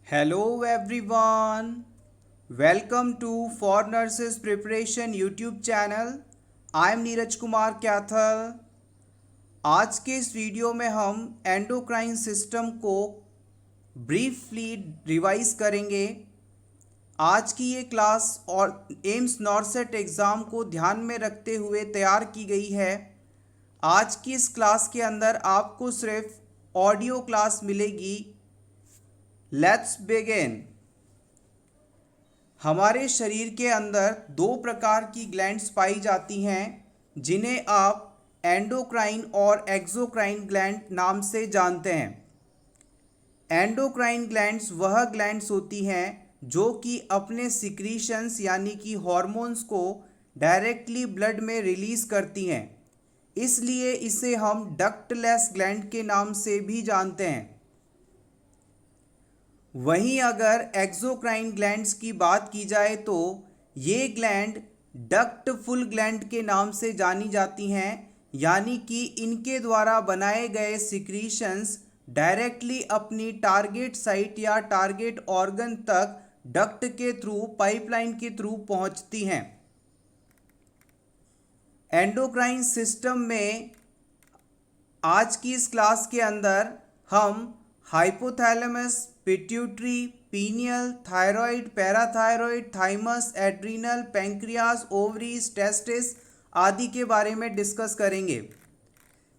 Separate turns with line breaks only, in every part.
Hello everyone. Welcome to For Nurses Preparation YouTube channel. I am Neeraj Kumar Kaithal. आज के इस video में हम एंडोक्राइन सिस्टम को ब्रीफली रिवाइज करेंगे. आज की ये क्लास और एम्स नॉर्सेट एग्ज़ाम को ध्यान में रखते हुए तैयार की गई है. आज की इस क्लास के अंदर आपको सिर्फ ऑडियो क्लास मिलेगी. Let's begin. हमारे शरीर के अंदर दो प्रकार की ग्लैंड्स पाई जाती हैं जिन्हें आप एंडोक्राइन और एक्सोक्राइन ग्लैंड नाम से जानते हैं. एंडोक्राइन ग्लैंड्स वह ग्लैंड्स होती हैं जो कि अपने सिक्रीशंस यानी कि हॉर्मोन्स को डायरेक्टली ब्लड में रिलीज़ करती हैं, इसलिए इसे हम डक्टलेस ग्लैंड के नाम से भी जानते हैं. वहीं अगर एक्सोक्राइन ग्लैंड्स की बात की जाए तो ये ग्लैंड डक्टफुल ग्लैंड के नाम से जानी जाती हैं, यानी कि इनके द्वारा बनाए गए सिक्रीशंस डायरेक्टली अपनी टारगेट साइट या टारगेट ऑर्गन तक डक्ट के थ्रू पाइपलाइन के थ्रू पहुंचती हैं. एंडोक्राइन सिस्टम में आज की इस क्लास के अंदर हम hypothalamus, pituitary, pineal, thyroid, parathyroid, thymus, adrenal, pancreas, ovaries, testis आदि के बारे में डिस्कस करेंगे.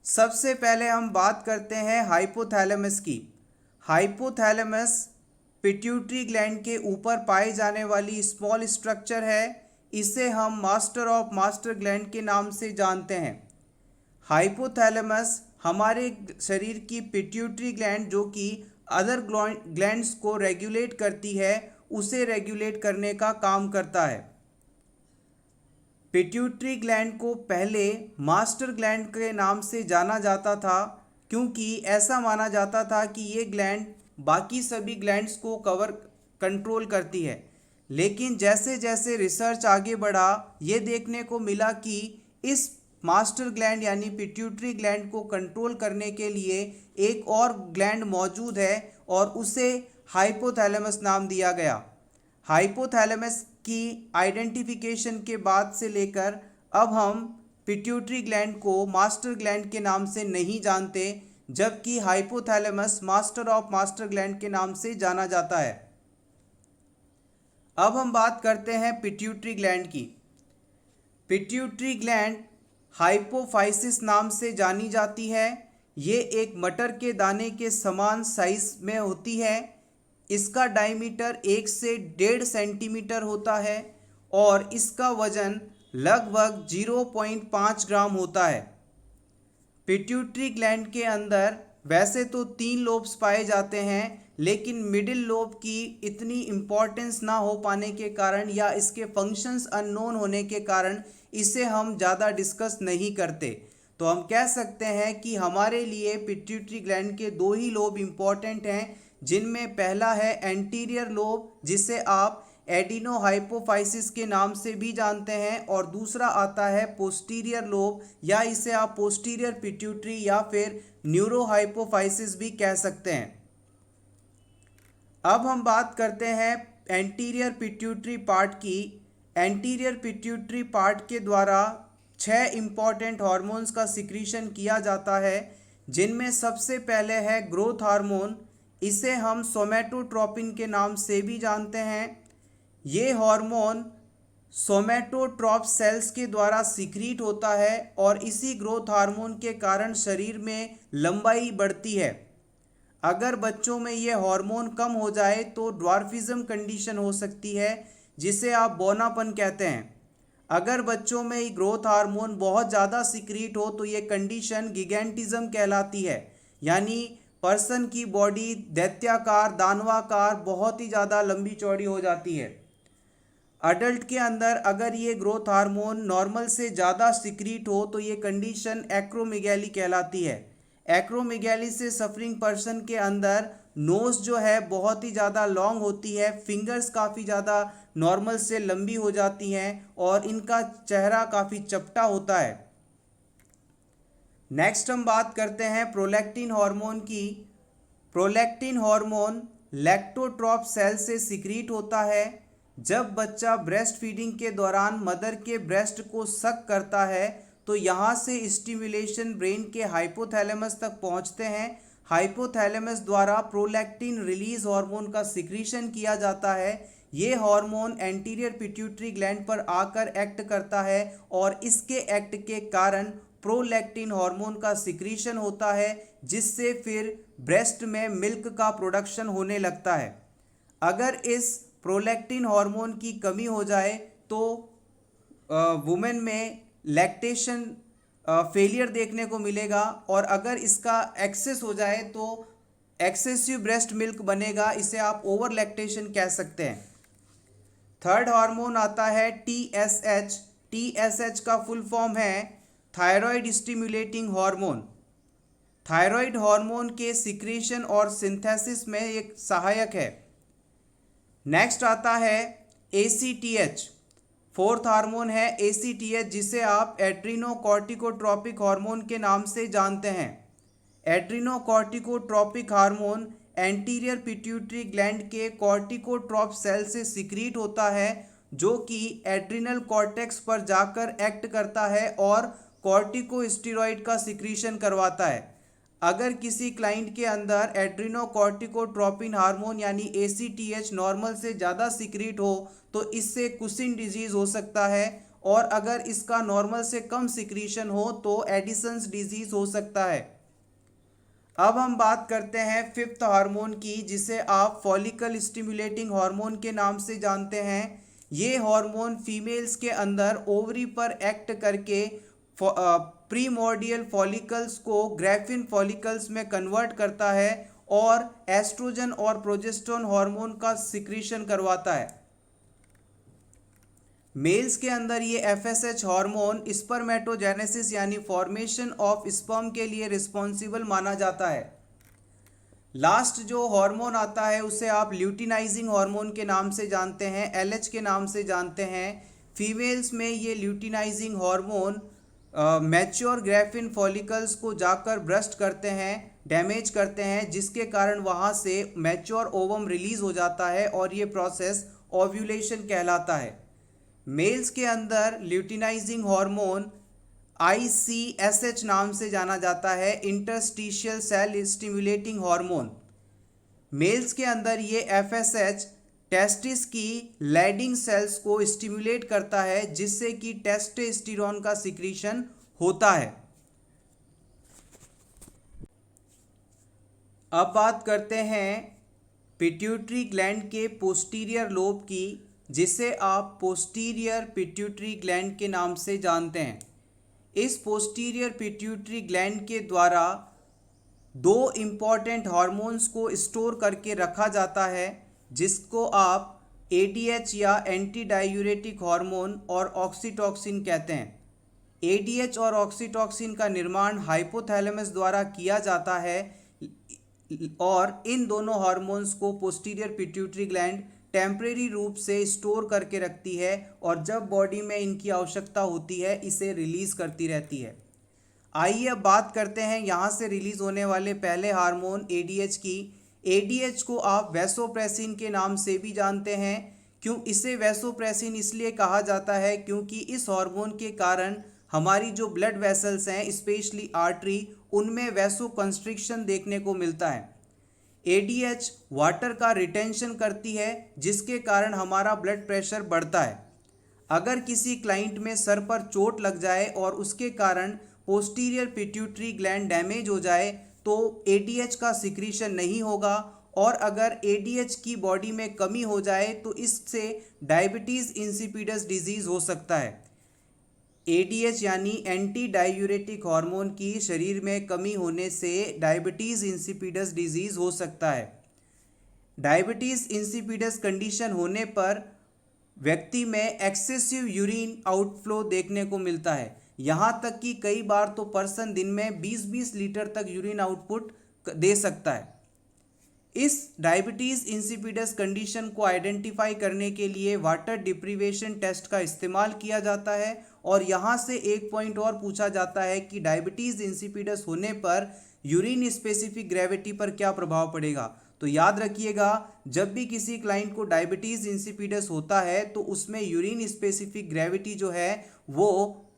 सबसे पहले हम बात करते हैं हाइपोथैलेमस की. हाइपोथैलेमस पिट्यूटरी ग्लैंड के ऊपर पाए जाने वाली स्मॉल स्ट्रक्चर है. इसे हम मास्टर ऑफ मास्टर ग्लैंड के नाम से जानते हैं. हाइपोथैलेमस हमारे शरीर की पिट्यूटरी ग्लैंड जो कि अदर ग्लैंड्स को रेगुलेट करती है, उसे रेगुलेट करने का काम करता है. पिट्यूटरी ग्लैंड को पहले मास्टर ग्लैंड के नाम से जाना जाता था, क्योंकि ऐसा माना जाता था कि ये ग्लैंड बाकी सभी ग्लैंड्स को कंट्रोल करती है. लेकिन जैसे जैसे रिसर्च आगे बढ़ा, ये देखने को मिला कि इस मास्टर ग्लैंड यानी पिट्यूटरी ग्लैंड को कंट्रोल करने के लिए एक और ग्लैंड मौजूद है और उसे हाइपोथैलेमस नाम दिया गया. हाइपोथैलेमस की आइडेंटिफिकेशन के बाद से लेकर अब हम पिट्यूटरी ग्लैंड को मास्टर ग्लैंड के नाम से नहीं जानते, जबकि hypothalamus master of master gland के नाम से जाना जाता है. अब हम बात करते हैं पिट्यूटरी ग्लैंड की. पिट्यूटरी ग्लैंड हाइपोफाइसिस नाम से जानी जाती है. ये एक मटर के दाने के समान साइज में होती है. इसका डायमीटर 1 से 1.5 सेंटीमीटर होता है और इसका वजन लगभग 0.5 ग्राम होता है. पिट्यूटरी ग्लैंड के अंदर वैसे तो 3 लोब्स पाए जाते हैं, लेकिन मिडिल लोब की इतनी इम्पोर्टेंस ना हो पाने के कारण या इसके फंक्शंस अननोन होने के कारण इसे हम ज़्यादा डिस्कस नहीं करते. तो हम कह सकते हैं कि हमारे लिए पिट्यूटरी ग्लैंड के 2 ही लोब इम्पॉर्टेंट हैं, जिनमें पहला है एंटीरियर लोब, जिसे आप एडिनोहाइपोफाइसिस के नाम से भी जानते हैं, और दूसरा आता है पोस्टीरियर लोब, या इसे आप पोस्टीरियर पिट्यूटरी या फिर न्यूरोहाइपोफाइसिस भी कह सकते हैं. अब हम बात करते हैं एंटीरियर पिट्यूटरी पार्ट की. एंटीरियर पिट्यूटरी पार्ट के द्वारा 6 इम्पॉर्टेंट हार्मोन्स का सिक्रीशन किया जाता है, जिनमें सबसे पहले है ग्रोथ हार्मोन. इसे हम सोमैटोट्रोपिन के नाम से भी जानते हैं. ये हार्मोन सोमैटोट्रॉप सेल्स के द्वारा सिक्रीट होता है और इसी ग्रोथ हार्मोन के कारण शरीर में लंबाई बढ़ती है. अगर बच्चों में ये हार्मोन कम हो जाए तो ड्वार्फिज्म कंडीशन हो सकती है, जिसे आप बौनापन कहते हैं. अगर बच्चों में ये ग्रोथ हार्मोन बहुत ज़्यादा सिक्रीट हो तो ये कंडीशन गिगेंटिज्म कहलाती है, यानी पर्सन की बॉडी दैत्याकार, दानवाकार, बहुत ही ज़्यादा लंबी चौड़ी हो जाती है. अडल्ट के अंदर अगर ये ग्रोथ हार्मोन नॉर्मल से ज़्यादा सिक्रीट हो तो ये कंडीशन एक्रोमेगैली कहलाती है. एक्रोमेगैली से सफरिंग पर्सन के अंदर नोज़ जो है बहुत ही ज़्यादा लॉन्ग होती है, फिंगर्स काफ़ी ज़्यादा नॉर्मल से लंबी हो जाती हैं और इनका चेहरा काफ़ी चपटा होता है. नेक्स्ट हम बात करते हैं प्रोलैक्टिन हार्मोन की. प्रोलैक्टिन हार्मोन लैक्टोट्रॉप सेल से सिक्रीट होता है। जब बच्चा ब्रेस्ट फीडिंग के दौरान मदर के ब्रेस्ट को सक करता है तो यहाँ से स्टिमुलेशन ब्रेन के हाइपोथैलेमस तक पहुँचते हैं। हाइपोथैलेमस द्वारा प्रोलैक्टिन रिलीज हार्मोन का सिक्रीशन किया जाता है। ये हार्मोन एंटीरियर पिट्यूटरी ग्लैंड पर आकर एक्ट करता है और इसके एक्ट के कारण प्रोलैक्टिन हार्मोन का सिक्रीशन होता है, जिससे फिर ब्रेस्ट में मिल्क का प्रोडक्शन होने लगता है। अगर इस प्रोलैक्टिन हार्मोन की कमी हो जाए तो वुमेन में लैक्टेशन फेलियर देखने को मिलेगा, और अगर इसका एक्सेस हो जाए तो एक्सेसिव ब्रेस्ट मिल्क बनेगा। इसे आप ओवर लैक्टेशन कह सकते हैं। थर्ड हार्मोन आता है TSH। TSH का फुल फॉर्म है thyroid stimulating hormone. Thyroid hormone के सिक्रीशन और सिंथेसिस में एक सहायक है। नेक्स्ट आता है ACTH। फोर्थ हार्मोन है ACTH, जिसे आप एड्रीनोकॉर्टिकोट्रॉपिक हार्मोन के नाम से जानते हैं। Adrenocorticotropic hormone anterior pituitary gland के कॉर्टिकोट्रॉप सेल से सिक्रीट होता है, जो कि एड्रिनल कॉर्टेक्स पर जाकर एक्ट करता है और कॉर्टिकोस्टेरॉइड का सिक्रीशन करवाता है। अगर किसी क्लाइंट के अंदर एड्रीनोकॉर्टिकोट्रोपिन हार्मोन यानी ACTH नॉर्मल से ज़्यादा सिक्रीट हो तो इससे कुशिन डिजीज़ हो सकता है, और अगर इसका नॉर्मल से कम सिक्रीशन हो तो एडिसन्स डिजीज़ हो सकता है। अब हम बात करते हैं फिफ्थ हार्मोन की, जिसे आप फॉलिकल स्टिमुलेटिंग हार्मोन के नाम से जानते हैं। ये हार्मोन फीमेल्स के अंदर ओवरी पर एक्ट करके प्रीमोर्डियल फॉलिकल्स को ग्रैफिन फॉलिकल्स में कन्वर्ट करता है और एस्ट्रोजन और प्रोजेस्टेरोन हार्मोन का सिक्रीशन करवाता है। मेल्स के अंदर ये FSH हार्मोन स्पर्मेटोजेनेसिस यानी फॉर्मेशन ऑफ स्पर्म के लिए रिस्पॉन्सिबल माना जाता है। लास्ट जो हार्मोन आता है उसे आप ल्यूटिनाइजिंग हार्मोन के नाम से जानते हैं, LH के नाम से जानते हैं। फीमेल्स में ये ल्यूटिनाइजिंग हार्मोन मैच्योर ग्रैफिन फॉलिकल्स को जाकर ब्रस्ट करते हैं, डैमेज करते हैं, जिसके कारण वहाँ से मैच्योर ओवम रिलीज हो जाता है और ये प्रोसेस ओव्यूलेशन कहलाता है। मेल्स के अंदर ल्यूटिनाइजिंग हार्मोन ICSH नाम से जाना जाता है, interstitial cell stimulating hormone. Males के अंदर ये FSH टेस्टिस की लैडिंग सेल्स को स्टिमुलेट करता है, जिससे कि टेस्टोस्टेरोन का सिक्रीशन होता है। अब बात करते हैं पिट्यूटरी ग्लैंड के पोस्टीरियर लोब की, जिसे आप पोस्टीरियर पिट्यूटरी ग्लैंड के नाम से जानते हैं। इस पोस्टीरियर पिट्यूटरी ग्लैंड के द्वारा दो इम्पॉर्टेंट हार्मोन्स को स्टोर करके रखा जाता है, जिसको आप ADH या एंटी डायूरेटिक हार्मोन और ऑक्सीटॉक्सिन कहते हैं। ADH और ऑक्सीटॉक्सिन का निर्माण हाइपोथैलेमस द्वारा किया जाता है और इन दोनों हार्मोन्स को पोस्टीरियर पिट्यूटरी ग्लैंड टेम्परेरी रूप से स्टोर करके रखती है और जब बॉडी में इनकी आवश्यकता होती है इसे रिलीज करती रहती है। आइए अब बात करते हैं यहाँ से रिलीज होने वाले पहले हार्मोन ADH की। ADH को आप वैसोप्रेसिन के नाम से भी जानते हैं। क्यों इसे वैसोप्रेसिन इसलिए कहा जाता है क्योंकि इस हार्मोन के कारण हमारी जो ब्लड वेसल्स हैं स्पेशली आर्टरी, उनमें वैसो कंस्ट्रिक्शन देखने को मिलता है। ADH वाटर का रिटेंशन करती है, जिसके कारण हमारा ब्लड प्रेशर बढ़ता है। अगर किसी क्लाइंट में सर पर चोट लग जाए और उसके कारण पोस्टीरियर पिट्यूटरी ग्लैंड डैमेज हो जाए तो ADH का सिक्रीशन नहीं होगा, और अगर ADH की बॉडी में कमी हो जाए तो इससे डायबिटीज़ इंसिपिडस डिजीज़ हो सकता है। ADH यानी एंटी डायूरेटिक हार्मोन की शरीर में कमी होने से डायबिटीज़ इंसिपिडस डिजीज़ हो सकता है। डायबिटीज़ इंसिपिडस कंडीशन होने पर व्यक्ति में एक्सेसिव यूरिन आउटफ्लो देखने को मिलता है। यहाँ तक कि कई बार तो पर्सन दिन में 20-20 लीटर तक यूरिन आउटपुट दे सकता है। इस डायबिटीज़ इंसिपिडस कंडीशन को आइडेंटिफाई करने के लिए वाटर डिप्रीवेशन टेस्ट का इस्तेमाल किया जाता है, और यहाँ से एक पॉइंट और पूछा जाता है कि डायबिटीज़ इंसिपिडस होने पर यूरिन स्पेसिफिक ग्रेविटी पर क्या प्रभाव पड़ेगा। तो याद रखिएगा, जब भी किसी क्लाइंट को डायबिटीज़ इंसिपिडस होता है तो उसमें यूरिन स्पेसिफिक ग्रेविटी जो है वो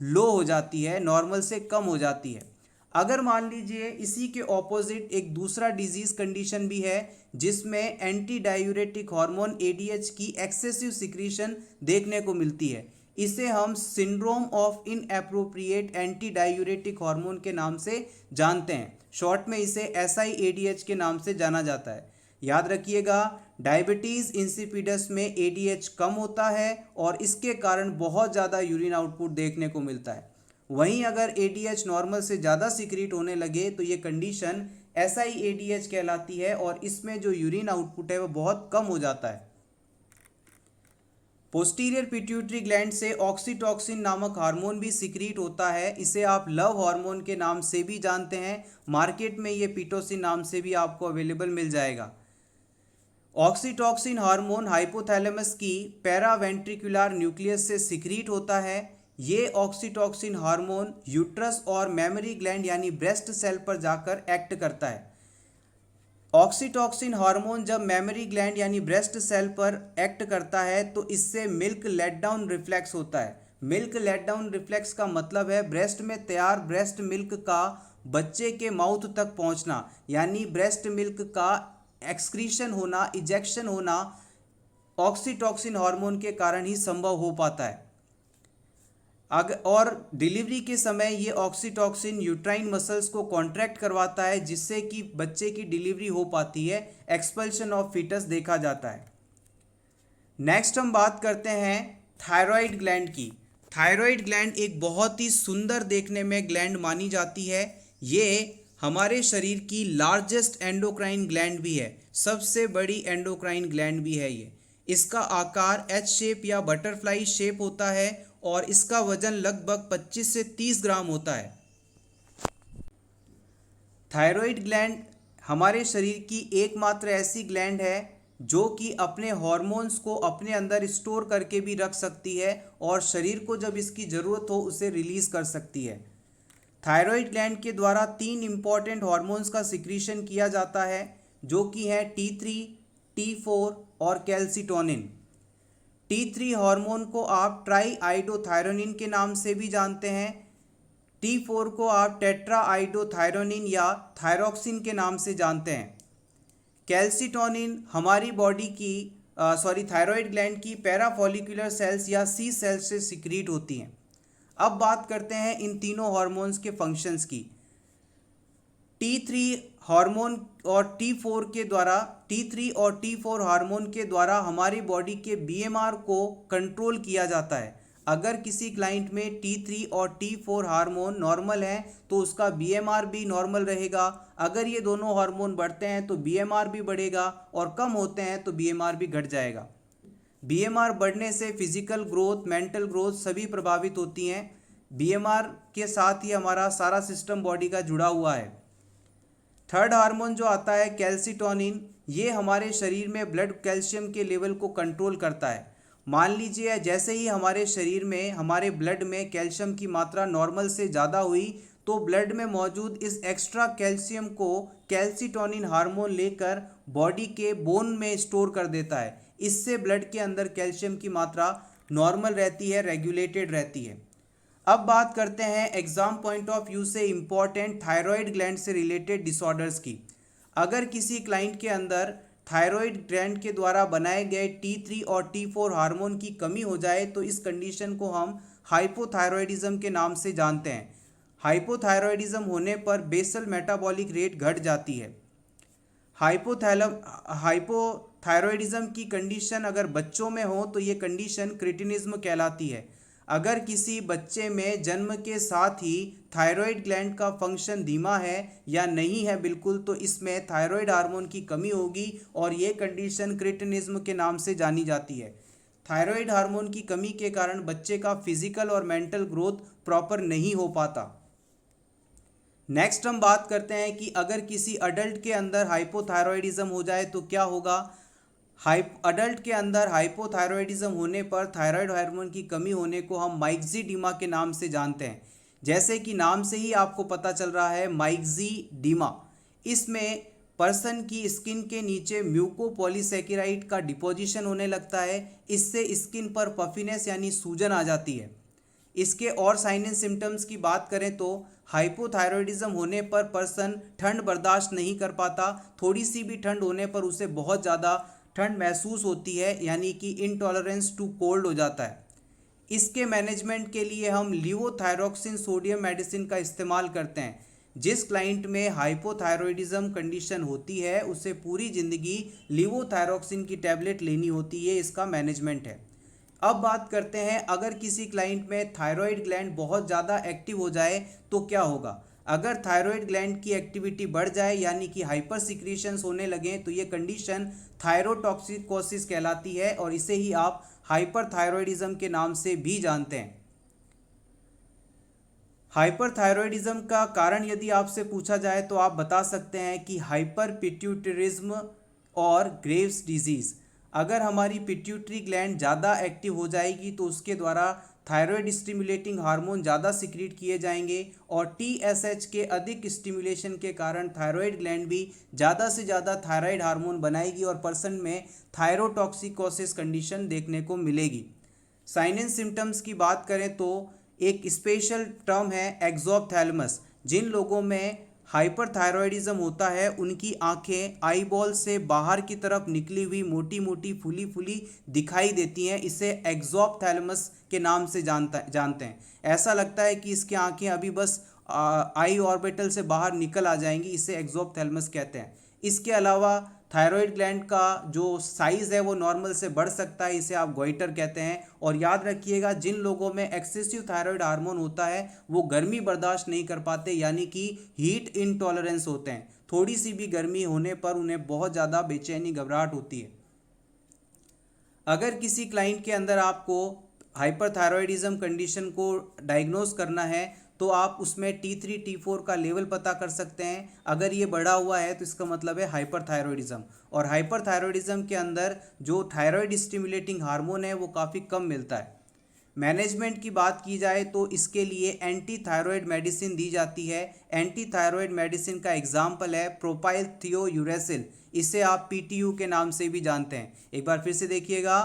लो हो जाती है, नॉर्मल से कम हो जाती है। अगर मान लीजिए इसी के ऑपोजिट एक दूसरा डिजीज़ कंडीशन भी है जिसमें एंटी डायूरेटिक हार्मोन एडीएच की एक्सेसिव सिक्रीशन देखने को मिलती है, इसे हम syndrome of inappropriate anti diuretic hormone के नाम से जानते हैं। शॉर्ट में इसे SIADH के नाम से जाना जाता है। याद रखिएगा, डायबिटीज़ इंसिपिडस में ADH कम होता है और इसके कारण बहुत ज़्यादा यूरिन आउटपुट देखने को मिलता है। वहीं अगर ADH नॉर्मल से ज़्यादा सिक्रीट होने लगे तो ये कंडीशन SIADH कहलाती है और इसमें जो यूरिन आउटपुट है वो बहुत कम हो जाता है। पोस्टीरियर पिट्यूटरी ग्लैंड से ऑक्सीटॉक्सिन नामक हार्मोन भी सिक्रीट होता है, इसे आप लव हार्मोन के नाम से भी जानते हैं। मार्केट में ये पिटोसिन नाम से भी आपको अवेलेबल मिल जाएगा। ऑक्सीटॉक्सिन हार्मोन हाइपोथैलेमस की पैरावेंट्रिकुलर न्यूक्लियस से सिक्रीट होता है। ये ऑक्सीटॉक्सिन हार्मोन यूट्रस और मेमरी ग्लैंड यानी ब्रेस्ट सेल पर जाकर एक्ट करता है। ऑक्सीटॉक्सिन हार्मोन जब मेमरी ग्लैंड यानी ब्रेस्ट सेल पर एक्ट करता है तो इससे मिल्क लेट डाउन रिफ्लेक्स होता है। मिल्क लेट डाउन रिफ्लेक्स का मतलब है ब्रेस्ट में तैयार ब्रेस्ट मिल्क का बच्चे के माउथ तक पहुंचना, यानी ब्रेस्ट मिल्क का एक्सक्रीशन होना, इजेक्शन होना ऑक्सीटॉक्सिन हार्मोन के कारण ही संभव हो पाता है। और डिलीवरी के समय ये ऑक्सीटॉक्सिन यूट्राइन मसल्स को कॉन्ट्रैक्ट करवाता है जिससे कि बच्चे की डिलीवरी हो पाती है, एक्सपल्शन ऑफ फीटस देखा जाता है। नेक्स्ट हम बात करते हैं थायराइड ग्लैंड की। थायराइड ग्लैंड एक बहुत ही सुंदर देखने में ग्लैंड मानी जाती है। ये हमारे शरीर की लार्जेस्ट एंडोक्राइन ग्लैंड भी है, सबसे बड़ी एंडोक्राइन ग्लैंड भी है ये। इसका आकार एच शेप या बटरफ्लाई शेप होता है और इसका वजन लगभग 25 से 30 ग्राम होता है। थायराइड ग्लैंड हमारे शरीर की एकमात्र ऐसी ग्लैंड है जो कि अपने हॉर्मोन्स को अपने अंदर स्टोर करके भी रख सकती है और शरीर को जब इसकी ज़रूरत हो उसे रिलीज़ कर सकती है। थायराइड ग्लैंड के द्वारा 3 इम्पॉर्टेंट हॉर्मोन्स का सिक्रीशन किया जाता है जो कि है T3, T4 और कैल्सिटोनिन। T3 हार्मोन को आप ट्राई आइडोथायरोनिन के नाम से भी जानते हैं। T4 को आप टेट्रा आइडोथायरोनिन या थायरोक्सिन के नाम से जानते हैं। कैल्सिटोनिन हमारी बॉडी की थायराइड ग्लैंड की पैराफॉलिकुलर सेल्स या C सेल्स से सिक्रीट होती हैं। अब बात करते हैं इन तीनों हार्मोन्स के फंक्शंस की। T3 हार्मोन और T3 और T4 हार्मोन के द्वारा हमारी बॉडी के BMR को कंट्रोल किया जाता है। अगर किसी क्लाइंट में T3 और T4 हार्मोन नॉर्मल है तो उसका BMR भी नॉर्मल रहेगा। अगर ये दोनों हार्मोन बढ़ते हैं तो BMR भी बढ़ेगा और कम होते हैं तो BMR भी घट जाएगा। BMR बढ़ने से फिजिकल ग्रोथ, मेंटल ग्रोथ सभी प्रभावित होती हैं। BMR के साथ ही हमारा सारा सिस्टम बॉडी का जुड़ा हुआ है। थर्ड हार्मोन जो आता है कैल्सिटोनिन, ये हमारे शरीर में ब्लड कैल्शियम के लेवल को कंट्रोल करता है। मान लीजिए जैसे ही हमारे शरीर में, हमारे ब्लड में कैल्शियम की मात्रा नॉर्मल से ज़्यादा हुई तो ब्लड में मौजूद इस एक्स्ट्रा कैल्शियम को कैल्सिटोनिन हार्मोन लेकर बॉडी के बोन में स्टोर कर देता है। इससे ब्लड के अंदर कैल्शियम की मात्रा नॉर्मल रहती है, रेगुलेटेड रहती है। अब बात करते हैं एग्जाम पॉइंट ऑफ व्यू से इम्पॉर्टेंट थायराइड ग्लैंड से रिलेटेड डिसऑर्डर्स की। अगर किसी क्लाइंट के अंदर थायराइड ग्लैंड के द्वारा बनाए गए T3 और T4 हार्मोन की कमी हो जाए तो इस कंडीशन को हम हाइपोथायराइडिज्म के नाम से जानते हैं। हाइपोथायराइडिज्म होने पर बेसल मेटाबॉलिक रेट घट जाती है। हाइपोथायराइडिज्म की कंडीशन अगर बच्चों में हो तो ये कंडीशन क्रिटिनिज्म कहलाती है। अगर किसी बच्चे में जन्म के साथ ही थायराइड ग्लैंड का फंक्शन धीमा है या नहीं है बिल्कुल, तो इसमें थायराइड हार्मोन की कमी होगी और ये कंडीशन क्रिटिनिज्म के नाम से जानी जाती है। थायराइड हार्मोन की कमी के कारण बच्चे का फिजिकल और मेंटल ग्रोथ प्रॉपर नहीं हो पाता। नेक्स्ट हम बात करते हैं कि अगर किसी अडल्ट के अंदर हाइपोथायराइडिज्म हो जाए तो क्या होगा। अडल्ट के अंदर हाइपोथायराइडिज्म होने पर थायराइड हार्मोन की कमी होने को हम माइक्सीडीमा के नाम से जानते हैं। जैसे कि नाम से ही आपको पता चल रहा है, माइक्सीडीमा, इसमें पर्सन की स्किन के नीचे म्यूकोपॉलीसैकेराइड का डिपोजिशन होने लगता है। इससे स्किन पर पफिनेस यानी सूजन आ जाती है। इसके और साइन एंड सिम्टम्स की बात करें तो हाइपोथायरॉयडिज्म होने पर पर्सन ठंड बर्दाश्त नहीं कर पाता। थोड़ी सी भी ठंड होने पर उसे बहुत ज़्यादा ठंड महसूस होती है, यानी कि इनटॉलरेंस टू कोल्ड हो जाता है। इसके मैनेजमेंट के लिए हम लीवोथायरोक्सिन सोडियम मेडिसिन का इस्तेमाल करते हैं। जिस क्लाइंट में हाइपोथायरॉयडिज्म कंडीशन होती है उसे पूरी ज़िंदगी लीवोथायरोक्सिन की टैबलेट लेनी होती है। इसका मैनेजमेंट है। अब बात करते हैं, अगर किसी क्लाइंट में थायराइड ग्लैंड बहुत ज़्यादा एक्टिव हो जाए तो क्या होगा। अगर थायराइड ग्लैंड की एक्टिविटी बढ़ जाए यानी कि हाइपर सिक्रीशंस होने लगे तो ये कंडीशन थायरोटॉक्सिकोसिस कहलाती है और इसे ही आप हाइपरथायरॉयडिज्म के नाम से भी जानते हैं। हाइपरथायरॉयडिज्म का कारण यदि आपसे पूछा जाए तो आप बता सकते हैं कि हाइपर पिट्यूटरिज्म और ग्रेव्स डिजीज़। अगर हमारी पिट्यूटरी ग्लैंड ज़्यादा एक्टिव हो जाएगी तो उसके द्वारा थायराइड स्टिमुलेटिंग हार्मोन ज़्यादा सिक्रीट किए जाएंगे और टीएसएच के अधिक स्टिमुलेशन के कारण थायराइड ग्लैंड भी ज़्यादा से ज़्यादा थायराइड हार्मोन बनाएगी और पर्सन में थायरोटॉक्सिकोसिस कंडीशन देखने को मिलेगी। साइन एंड सिम्टम्स की बात करें तो एक स्पेशल टर्म है एक्सोप्थैल्मस। जिन लोगों में हाइपरथायरॉयडिज्म होता है उनकी आंखें आई बॉल से बाहर की तरफ निकली हुई मोटी मोटी फूली फूली दिखाई देती हैं। इसे एक्सोप्थैल्मस के नाम से जानते हैं। ऐसा लगता है कि इसकी आंखें अभी बस आई ऑर्बिटल से बाहर निकल आ जाएंगी। इसे एक्सोप्थैल्मस कहते हैं। इसके अलावा थायराइड ग्लैंड का जो साइज़ है वो नॉर्मल से बढ़ सकता है। इसे आप गोइटर कहते हैं। और याद रखिएगा, जिन लोगों में एक्सेसिव थायराइड हार्मोन होता है वो गर्मी बर्दाश्त नहीं कर पाते, यानी कि हीट इनटॉलरेंस होते हैं। थोड़ी सी भी गर्मी होने पर उन्हें बहुत ज़्यादा बेचैनी घबराहट होती है। अगर किसी क्लाइंट के अंदर आपको हाइपरथायरॉयडिज्म कंडीशन को डायग्नोज करना है तो आप उसमें T3 T4 का लेवल पता कर सकते हैं। अगर ये बढ़ा हुआ है तो इसका मतलब है हाइपरथायरॉयडिज्म। और हाइपरथायरॉयडिज्म के अंदर जो थायराइड स्टिमुलेटिंग हार्मोन है वो काफ़ी कम मिलता है। मैनेजमेंट की बात की जाए तो इसके लिए एंटी थायराइड मेडिसिन दी जाती है। एंटी थायराइड मेडिसिन का एग्जाम्पल है प्रोपाइल थियोयूरेसिल। इसे आप PTU के नाम से भी जानते हैं। एक बार फिर से देखिएगा,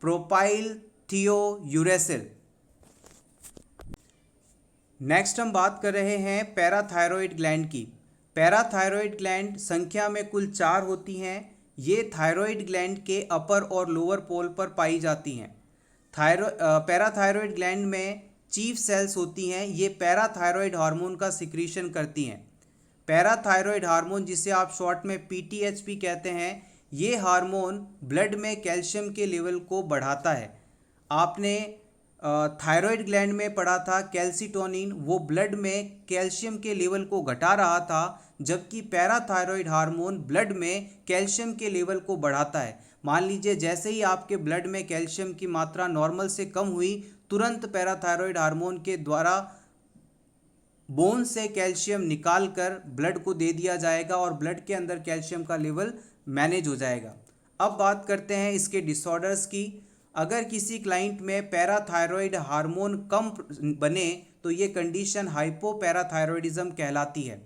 प्रोपाइल थियोयूरेसिल। नेक्स्ट हम बात कर रहे हैं पैराथायरॉयड ग्लैंड की। पैराथायरॉयड ग्लैंड संख्या में कुल 4 होती हैं। ये थायरॉयड ग्लैंड के अपर और लोअर पोल पर पाई जाती हैं। पैराथायरॉयड ग्लैंड में चीफ सेल्स होती हैं। ये पैराथायरॉयड हार्मोन का सिक्रीशन करती हैं। पैराथायरॉयड हार्मोन, जिसे आप शॉर्ट में PTHP कहते हैं, ये हार्मोन ब्लड में कैल्शियम के लेवल को बढ़ाता है। आपने थायराइड ग्लैंड में पढ़ा था कैल्सिटोनिन, वो ब्लड में कैल्शियम के लेवल को घटा रहा था, जबकि पैराथायरॉयड हार्मोन ब्लड में कैल्शियम के लेवल को बढ़ाता है। मान लीजिए जैसे ही आपके ब्लड में कैल्शियम की मात्रा नॉर्मल से कम हुई, तुरंत पैराथायरॉयड हार्मोन के द्वारा बोन से कैल्शियम निकाल कर ब्लड को दे दिया जाएगा और ब्लड के अंदर कैल्शियम का लेवल मैनेज हो जाएगा। अब बात करते हैं इसके डिसऑर्डर्स की। अगर किसी क्लाइंट में पैराथायरॉयड हार्मोन कम बने तो ये कंडीशन हाइपोपैराथायरॉयडिज्म कहलाती है।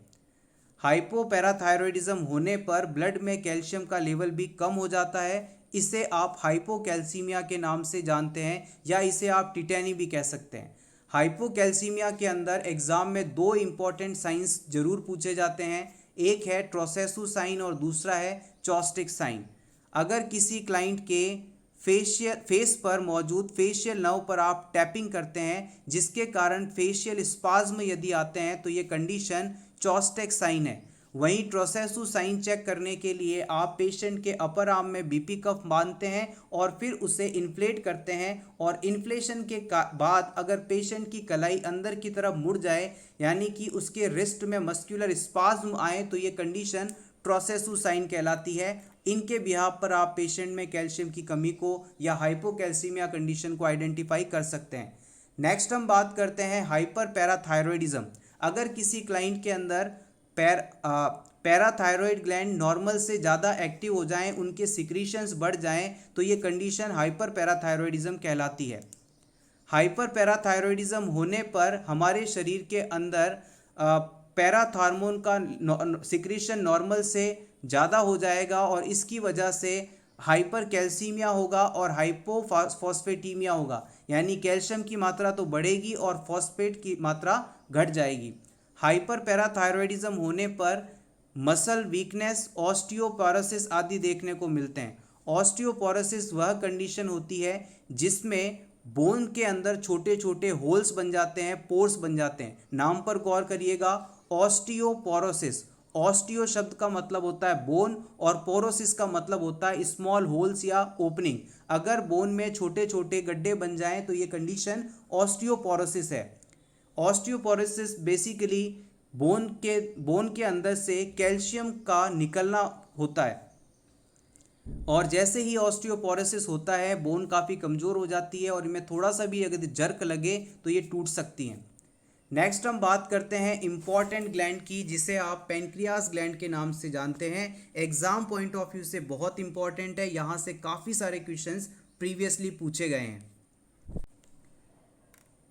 हाइपोपैराथायरॉयडिज्म होने पर ब्लड में कैल्शियम का लेवल भी कम हो जाता है। इसे आप हाइपोकैल्सीमिया के नाम से जानते हैं या इसे आप टिटेनी भी कह सकते हैं। हाइपोकैल्सीमिया के अंदर एग्जाम में 2 इंपॉर्टेंट साइंस जरूर पूछे जाते हैं। एक है ट्रोसेसु साइन और दूसरा है चॉस्टिक साइन। अगर किसी क्लाइंट के फेस पर मौजूद फेशियल नर्व पर आप टैपिंग करते हैं जिसके कारण फेशियल स्पाज्म यदि आते हैं तो ये कंडीशन चॉस्टिक साइन है। वहीं ट्रोसेसु साइन चेक करने के लिए आप पेशेंट के अपर आर्म में BP कफ बांधते हैं और फिर उसे इन्फ्लेट करते हैं और इन्फ्लेशन के बाद अगर पेशेंट की कलाई अंदर की तरफ मुड़ जाए यानी कि उसके रिस्ट में मस्कुलर स्पाज्म आए तो ये कंडीशन ट्रोसेसु साइन कहलाती है। इनके बिहाफ पर आप पेशेंट में कैल्शियम की कमी को या हाइपोकैल्सीमिया कंडीशन को आइडेंटिफाई कर सकते हैं। नेक्स्ट हम बात करते हैं हाइपर पैराथायरॉयडिज्म। अगर किसी क्लाइंट के अंदर पैराथायरॉयड ग्लैंड नॉर्मल से ज़्यादा एक्टिव हो जाएं, उनके सिक्रीशंस बढ़ जाएं तो ये कंडीशन हाइपर पैराथायरॉयडिज्म कहलाती है। हाइपर पैराथायरॉयडिज्म होने पर हमारे शरीर के अंदर पैराथार्मोन का सिक्रीशन नॉर्मल से ज़्यादा हो जाएगा और इसकी वजह से हाइपर कैल्सीमिया होगा और हाइपोफॉस्फेटीमिया होगा, यानी कैल्शियम की मात्रा तो बढ़ेगी और फॉस्फेट की मात्रा घट जाएगी। हाइपर पैराथायरॉयडिज्म होने पर मसल वीकनेस, ऑस्टियोपोरोसिस आदि देखने को मिलते हैं। ऑस्टियोपोरोसिस वह कंडीशन होती है जिसमें बोन के अंदर छोटे छोटे होल्स बन जाते हैं, पोर्स बन जाते हैं। नाम पर गौर करिएगा, ऑस्टियोपोरोसिस। ऑस्टियो शब्द का मतलब होता है बोन और पोरोसिस का मतलब होता है स्मॉल होल्स या ओपनिंग। अगर बोन में छोटे छोटे गड्ढे बन जाएं तो ये कंडीशन ऑस्टियोपोरोसिस है। ऑस्टियोपोरोसिस बेसिकली बोन के अंदर से कैल्शियम का निकलना होता है और जैसे ही ऑस्टियोपोरोसिस होता है बोन काफ़ी कमज़ोर हो जाती है और इनमें थोड़ा सा भी अगर जर्क लगे तो ये टूट सकती हैं। नेक्स्ट हम बात करते हैं इम्पॉर्टेंट ग्लैंड की, जिसे आप पेनक्रियास ग्लैंड के नाम से जानते हैं। एग्जाम पॉइंट ऑफ व्यू से बहुत इंपॉर्टेंट है, यहाँ से काफ़ी सारे क्वेश्चंस प्रीवियसली पूछे गए हैं।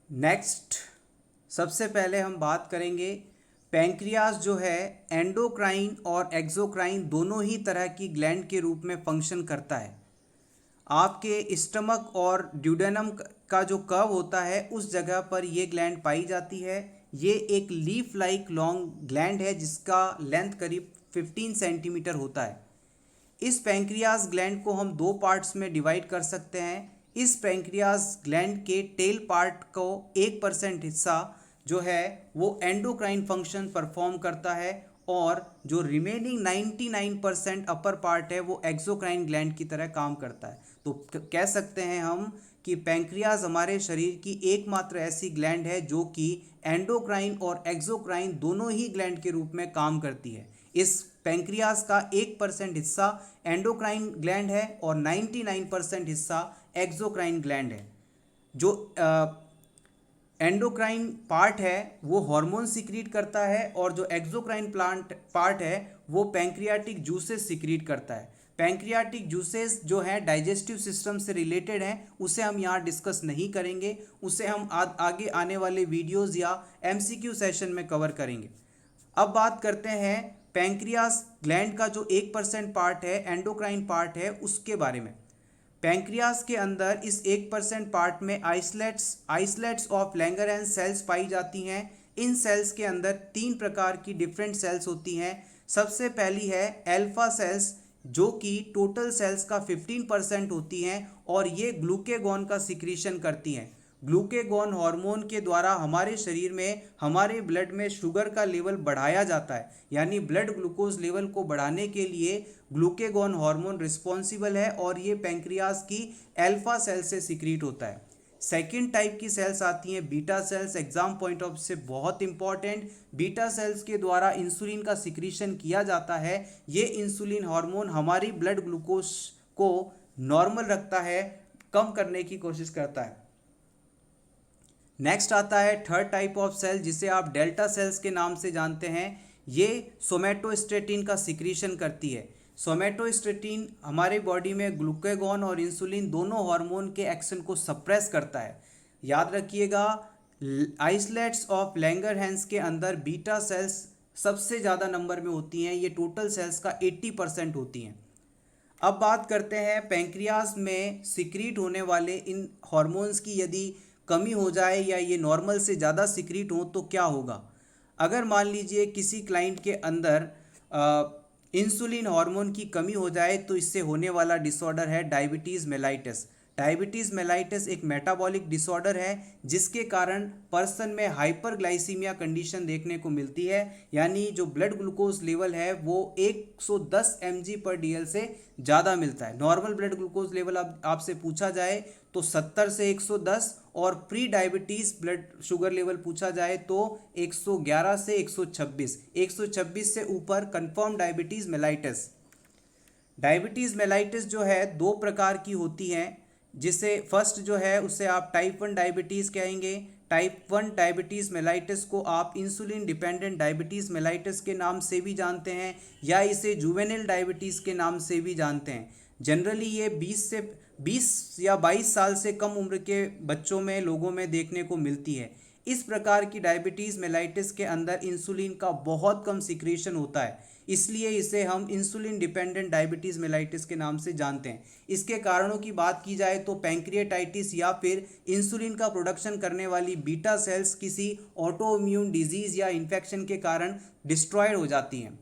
नेक्स्ट सबसे पहले हम बात करेंगे पैंक्रियास जो है एंडोक्राइन और एक्सोक्राइन दोनों ही तरह की ग्लैंड के रूप में फंक्शन करता है। आपके स्टमक और ड्यूडेनम का जो कर्व होता है उस जगह पर ये ग्लैंड पाई जाती है। ये एक लीफ लाइक लॉन्ग ग्लैंड है जिसका लेंथ करीब 15 सेंटीमीटर होता है। इस पैंक्रियास ग्लैंड को हम दो पार्ट्स में डिवाइड कर सकते हैं। इस पैंक्रियास ग्लैंड के टेल पार्ट को 1% हिस्सा जो है वो एंडोक्राइन फंक्शन परफॉर्म करता है और जो रिमेनिंग 99% अपर पार्ट है वो एक्सोक्राइन ग्लैंड की तरह काम करता है। तो कह सकते हैं हम कि पैंक्रियास हमारे शरीर की एकमात्र ऐसी ग्लैंड है जो कि एंडोक्राइन और एक्सोक्राइन दोनों ही ग्लैंड के रूप में काम करती है। इस पैंक्रियास का 1% हिस्सा एंडोक्राइन ग्लैंड है और 99% हिस्सा एक्सोक्राइन ग्लैंड है। जो एंडोक्राइन पार्ट है वो हार्मोन सिक्रीट करता है और जो एक्सोक्राइन पार्ट है वो पैंक्रियाटिक जूसेस सिक्रीट करता है। पैंक्रियाटिक जूसेस जो है डाइजेस्टिव सिस्टम से रिलेटेड हैं, उसे हम यहाँ डिस्कस नहीं करेंगे, उसे हम आगे आने वाले वीडियोस या एमसीक्यू सेशन में कवर करेंगे। अब बात करते हैं पैंक्रियास ग्लैंड का जो 1% पार्ट है एंडोक्राइन पार्ट है उसके बारे में। पैंक्रियास के अंदर इस 1% पार्ट में आइसलेट्स ऑफ लैंगरहैंस सेल्स पाई जाती हैं। इन सेल्स के अंदर 3 प्रकार की डिफरेंट सेल्स होती हैं। सबसे पहली है अल्फा सेल्स जो कि टोटल सेल्स का 15% होती हैं और ये ग्लूकेगॉन का सिक्रीशन करती हैं। ग्लूकेगॉन हार्मोन के द्वारा हमारे शरीर में, हमारे ब्लड में शुगर का लेवल बढ़ाया जाता है, यानी ब्लड ग्लूकोज लेवल को बढ़ाने के लिए ग्लूकेगॉन हार्मोन रिस्पॉन्सिबल है और ये पैंक्रियास की अल्फा सेल से सिक्रीट होता है। सेकेंड टाइप की सेल्स आती हैं beta cells. Exam point of से बहुत इंपॉर्टेंट, बीटा सेल्स के द्वारा इंसुलिन का सिक्रीशन किया जाता है। ये इंसुलिन हार्मोन हमारी ब्लड ग्लूकोज को नॉर्मल रखता है, कम करने की कोशिश करता है। नेक्स्ट आता है थर्ड टाइप ऑफ सेल जिसे आप डेल्टा सेल्स के नाम से जानते हैं। ये सोमेटोस्टेटिन का सिक्रीशन करती है। सोमेटोस्टेटिन हमारे बॉडी में ग्लूकेगॉन और इंसुलिन दोनों हार्मोन के एक्शन को सप्रेस करता है। याद रखिएगा, आइसलेट्स ऑफ लैंगरहैंस के अंदर बीटा सेल्स सबसे ज़्यादा नंबर में होती हैं, ये टोटल सेल्स का 80% होती हैं। अब बात करते हैं पैंक्रियास में सिक्रीट होने वाले इन हार्मोन्स की यदि कमी हो जाए या ये नॉर्मल से ज़्यादा सिक्रीट हो तो क्या होगा। अगर मान लीजिए किसी क्लाइंट के अंदर इंसुलिन हार्मोन की कमी हो जाए तो इससे होने वाला डिसऑर्डर है डायबिटीज़ मेलाइटिस। डायबिटीज़ मेलाइटिस एक मेटाबॉलिक डिसऑर्डर है जिसके कारण पर्सन में हाइपरग्लाइसीमिया कंडीशन देखने को मिलती है, यानी जो ब्लड ग्लूकोज लेवल है वो 110 mg/dl से ज़्यादा मिलता है। नॉर्मल ब्लड ग्लूकोज लेवल आपसे पूछा जाए तो 70 से 110 और pre diabetes blood sugar level पूछा जाए तो 111 से 126। 126 से ऊपर confirm diabetes mellitus. Diabetes mellitus जो है 2 प्रकार की होती हैं, जिसे फर्स्ट जो है उसे आप टाइप 1 डायबिटीज़ कहेंगे। टाइप 1 डायबिटीज़ मेलाइटिस को आप इंसुलिन डिपेंडेंट डायबिटीज़ मेलाइटिस के नाम से भी जानते हैं या इसे जुवेनिल डायबिटीज़ के नाम से भी जानते हैं। जनरली ये 20 या 22 साल से कम उम्र के बच्चों में, लोगों में देखने को मिलती है। इस प्रकार की डायबिटीज़ मेलाइटिस के अंदर इंसुलिन का बहुत कम सिक्रीशन होता है। इसलिए इसे हम इंसुलिन डिपेंडेंट डायबिटीज़ मेलाइटिस के नाम से जानते हैं। इसके कारणों की बात की जाए तो पैंक्रियाटाइटिस या फिर इंसुलिन का प्रोडक्शन करने वाली बीटा सेल्स किसी ऑटो इम्यून डिजीज़ या इन्फेक्शन के कारण डिस्ट्रॉयड हो जाती हैं।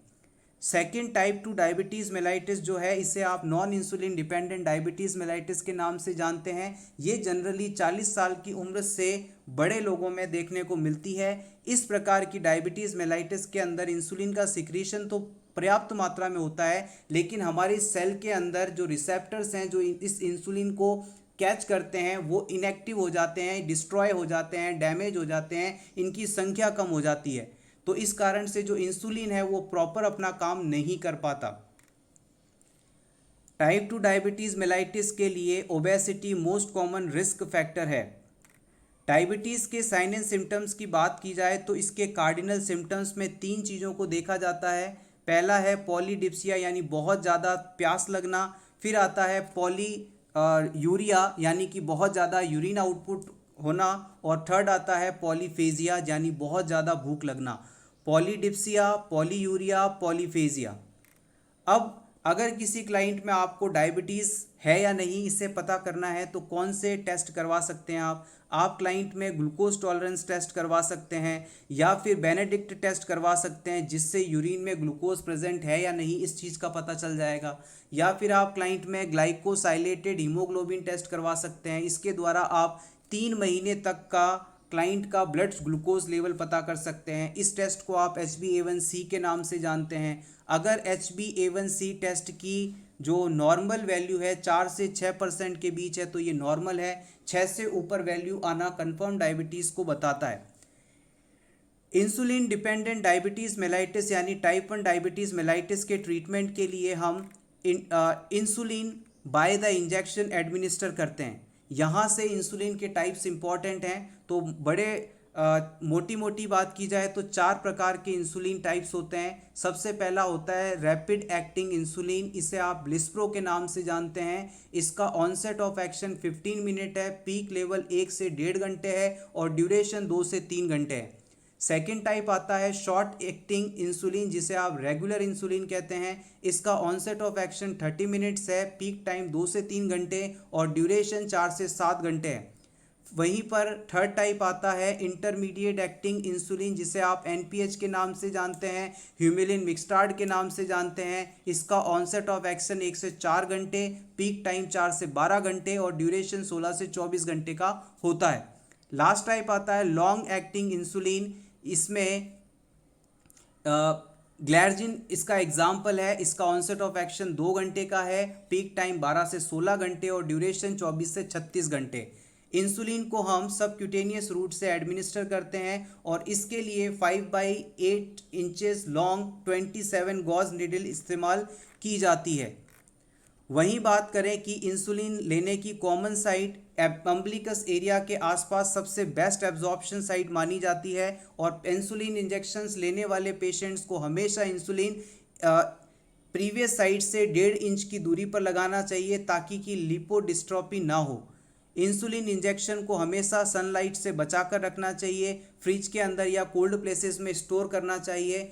सेकेंड टाइप 2 डायबिटीज़ मेलाइटिस जो है, इसे आप non insulin dependent diabetes mellitus के नाम से जानते हैं। ये जनरली 40 साल की उम्र से बड़े लोगों में देखने को मिलती है। इस प्रकार की डायबिटीज़ मेलाइटिस के अंदर इंसुलिन का सिक्रीशन तो पर्याप्त मात्रा में होता है, लेकिन हमारी सेल के अंदर जो रिसेप्टर्स हैं जो इस इंसुलिन को कैच करते हैं वो इनएक्टिव हो जाते हैं, डिस्ट्रॉय हो जाते हैं, डैमेज हो जाते हैं, इनकी संख्या कम हो जाती है। तो इस कारण से जो इंसुलिन है वो प्रॉपर अपना काम नहीं कर पाता। टाइप 2 डायबिटीज़ मेलाइटिस के लिए obesity most common risk factor है। डायबिटीज़ के साइन एंड सिम्टम्स की बात की जाए तो इसके कार्डिनल सिम्टम्स में 3 चीज़ों को देखा जाता है। पहला है पॉलीडिप्सिया यानी बहुत ज़्यादा प्यास लगना, फिर आता है यूरिया यानी कि बहुत ज़्यादा यूरिन आउटपुट होना, और थर्ड आता है पॉलीफेजिया यानी बहुत ज़्यादा भूख लगना। Polydipsia, polyuria, polyphagia. अब अगर किसी क्लाइंट में आपको डायबिटीज़ है या नहीं इसे पता करना है तो कौन से टेस्ट करवा सकते हैं आप क्लाइंट में ग्लूकोज टॉलरेंस टेस्ट करवा सकते हैं या फिर बेनेडिक्ट टेस्ट करवा सकते हैं, जिससे यूरिन में ग्लूकोज प्रेजेंट है या नहीं इस चीज़ का पता चल जाएगा। या फिर आप क्लाइंट में ग्लाइकोसाइलेटेड हीमोग्लोबिन टेस्ट करवा सकते हैं। इसके द्वारा आप 3 महीने तक का क्लाइंट का ब्लड ग्लूकोज लेवल पता कर सकते हैं। इस टेस्ट को आप HbA1c के नाम से जानते हैं। अगर HbA1c टेस्ट की जो नॉर्मल वैल्यू है 4 से 6% के बीच है तो ये नॉर्मल है। 6 से ऊपर वैल्यू आना कंफर्म डायबिटीज़ को बताता है। इंसुलिन डिपेंडेंट डायबिटीज़ मेलाइटिस यानी टाइप 1 डायबिटीज़ मेलाइटिस के ट्रीटमेंट के लिए हम insulin by the injection administer करते हैं। यहाँ से इंसुलिन के टाइप्स इंपॉर्टेंट हैं। तो बड़े मोटी मोटी बात की जाए तो 4 प्रकार के इंसुलिन टाइप्स होते हैं। सबसे पहला होता है रैपिड एक्टिंग इंसुलिन, इसे आप लिस्प्रो के नाम से जानते हैं। इसका ऑनसेट ऑफ एक्शन 15 मिनट है, पीक लेवल 1 से 1.5 घंटे है और ड्यूरेशन 2 से 3 घंटे है। सेकेंड टाइप आता है शॉर्ट एक्टिंग इंसुलिन, जिसे आप रेगुलर इंसुलिन कहते हैं। इसका ऑनसेट ऑफ एक्शन 30 मिनट्स है, पीक टाइम 2 से 3 घंटे और ड्यूरेशन 4 से 7 घंटे है। वहीं पर थर्ड टाइप आता है इंटरमीडिएट एक्टिंग इंसुलिन, जिसे आप NPH के नाम से जानते हैं, ह्यूमिलिन मिक्सटार्ड के नाम से जानते हैं। इसका ऑनसेट ऑफ एक्शन 1 से 4 घंटे, पीक टाइम 4 से 12 घंटे और ड्यूरेशन 16 से 24 घंटे का होता है। लास्ट टाइप आता है लॉन्ग एक्टिंग इंसुलिन, इसमें ग्लैर्जिन इसका एग्जाम्पल है। इसका ऑनसेट ऑफ एक्शन 2 घंटे का है, पीक टाइम 12 से 16 घंटे और ड्यूरेशन 24 से 36 घंटे। इंसुलिन को हम सबक्यूटेनियस रूट से एडमिनिस्टर करते हैं और इसके लिए 5/8 इंचेस लॉन्ग 27 गॉज निडल इस्तेमाल की जाती है। वहीं बात करें कि इंसुलिन लेने की कॉमन साइट अम्बिलिकस एरिया के आसपास सबसे बेस्ट एब्जॉर्प्शन साइट मानी जाती है और इंसुलिन इंजेक्शंस लेने वाले पेशेंट्स को हमेशा इंसुलिन प्रीवियस साइट से 1.5 इंच की दूरी पर लगाना चाहिए ताकि कि लिपोडिस्ट्रोफी ना हो। इंसुलिन इंजेक्शन को हमेशा सनलाइट से बचाकर रखना चाहिए, फ्रिज के अंदर या कोल्ड प्लेसेस में स्टोर करना चाहिए।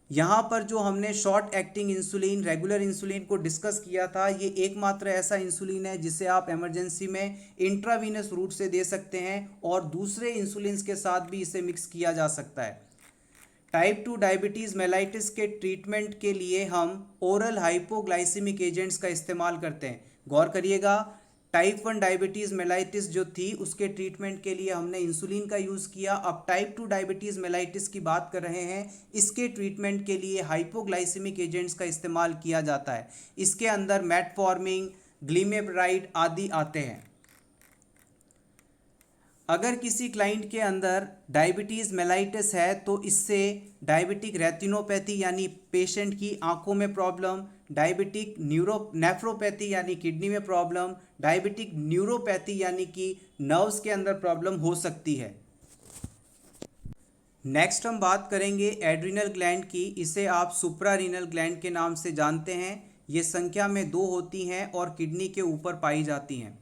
यहाँ पर जो हमने short acting insulin, regular insulin को डिस्कस किया था, ये एकमात्र ऐसा इंसुलिन है जिसे आप इमरजेंसी में इंट्रावीनस रूट से दे सकते हैं और दूसरे इंसुलिन के साथ भी इसे मिक्स किया जा सकता है। टाइप 2 डायबिटीज़ मेलाइटिस के ट्रीटमेंट के लिए हम ओरल हाइपोग्लाइसेमिक एजेंट्स का इस्तेमाल करते हैं। गौर करिएगा, टाइप 1 डायबिटीज़ मेलाइटिस जो थी उसके ट्रीटमेंट के लिए हमने इंसुलिन का यूज़ किया। अब टाइप 2 डायबिटीज़ मेलाइटिस की बात कर रहे हैं, इसके ट्रीटमेंट के लिए हाइपोग्लाइसेमिक एजेंट्स का इस्तेमाल किया जाता है। इसके अंदर मेटफॉर्मिन, ग्लिमेराइड आदि आते हैं। अगर किसी क्लाइंट के अंदर डायबिटीज़ मेलाइटिस है तो इससे डायबिटिक रेटिनोपैथी यानी पेशेंट की आंखों में प्रॉब्लम, डायबिटिक नेफ्रोपैथी यानी किडनी में प्रॉब्लम, डायबिटिक न्यूरोपैथी यानी कि नर्व्स के अंदर प्रॉब्लम हो सकती है। नेक्स्ट हम बात करेंगे एड्रिनल ग्लैंड की। इसे आप सुप्रारीनल ग्लैंड के नाम से जानते हैं। ये संख्या में 2 होती हैं और किडनी के ऊपर पाई जाती हैं।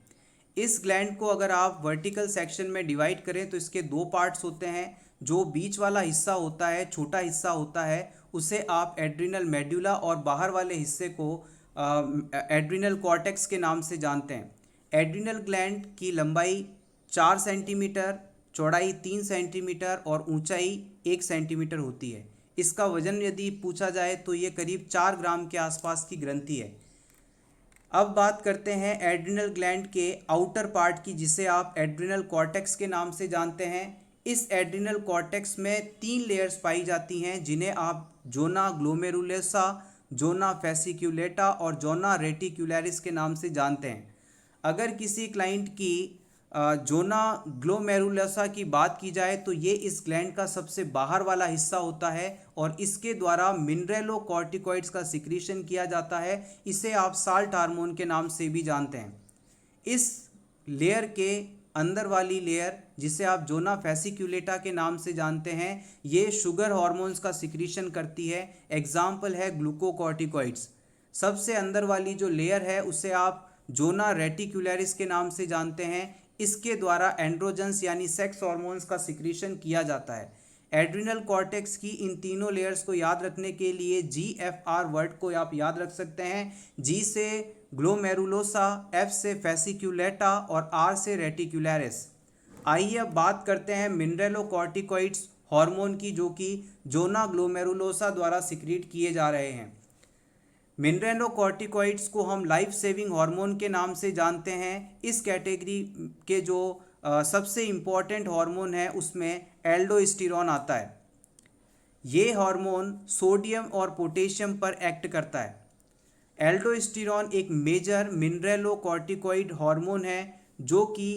इस ग्लैंड को अगर आप वर्टिकल सेक्शन में डिवाइड करें तो इसके 2 पार्ट्स होते हैं। जो बीच वाला हिस्सा होता है, छोटा हिस्सा होता है, उसे आप एड्रिनल मेड्यूला और बाहर वाले हिस्से को एड्रिनल कॉर्टेक्स के नाम से जानते हैं। एड्रिनल ग्लैंड की लंबाई 4 सेंटीमीटर, चौड़ाई 3 सेंटीमीटर और ऊंचाई 1 सेंटीमीटर होती है। इसका वजन यदि पूछा जाए तो ये करीब 4 ग्राम के आसपास की ग्रंथि है। अब बात करते हैं एड्रिनल ग्लैंड के आउटर पार्ट की, जिसे आप एड्रिनल कॉर्टेक्स के नाम से जानते हैं। इस एड्रिनल कॉर्टेक्स में 3 लेयर्स पाई जाती हैं, जिन्हें आप जोना ग्लोमेरुलोसा, जोना फेसिक्युलेटा और जोना रेटिक्युलरिस के नाम से जानते हैं। अगर किसी क्लाइंट की जोना ग्लोमेरुलोसा की बात की जाए तो ये इस ग्लैंड का सबसे बाहर वाला हिस्सा होता है और इसके द्वारा मिनरेलोकॉर्टिकॉइड्स का सिक्रीशन किया जाता है। इसे आप साल्ट हार्मोन के नाम से भी जानते हैं। इस लेयर के अंदर वाली लेयर, जिसे आप जोना फेसिक्युलेटा के नाम से जानते हैं, ये शुगर हार्मोन्स का सिक्रीशन करती है। एग्जाम्पल है ग्लूकोकॉर्टिकॉइड्स। सबसे अंदर वाली जो लेयर है उसे आप जोना रेटिक्युलरिस के नाम से जानते हैं। इसके द्वारा एंड्रोजन्स यानी सेक्स हार्मोन्स का सिक्रीशन किया जाता है। एड्रिनल कॉर्टेक्स की इन तीनों लेयर्स को याद रखने के लिए GFR वर्ड को आप याद रख सकते हैं। G से ग्लोमेरुलोसा, F से फेसिक्युलेटा और R से रेटिक्युलरिस। आइए अब बात करते हैं मिनरेलोकॉर्टिकॉइड्स हार्मोन की, जो कि जोना ग्लोमेरुलोसा द्वारा सिक्रीट किए जा रहे हैं। मिनरेलोकॉर्टिकॉइड्स को हम लाइफ सेविंग हार्मोन के नाम से जानते हैं। इस कैटेगरी के जो सबसे इम्पॉर्टेंट हार्मोन है उसमें एल्डोस्टेरोन आता है। ये हार्मोन सोडियम और पोटेशियम पर एक्ट करता है। एल्डोस्टेरोन एक मेजर मिनरेलोकॉर्टिकॉइड हार्मोन है जो कि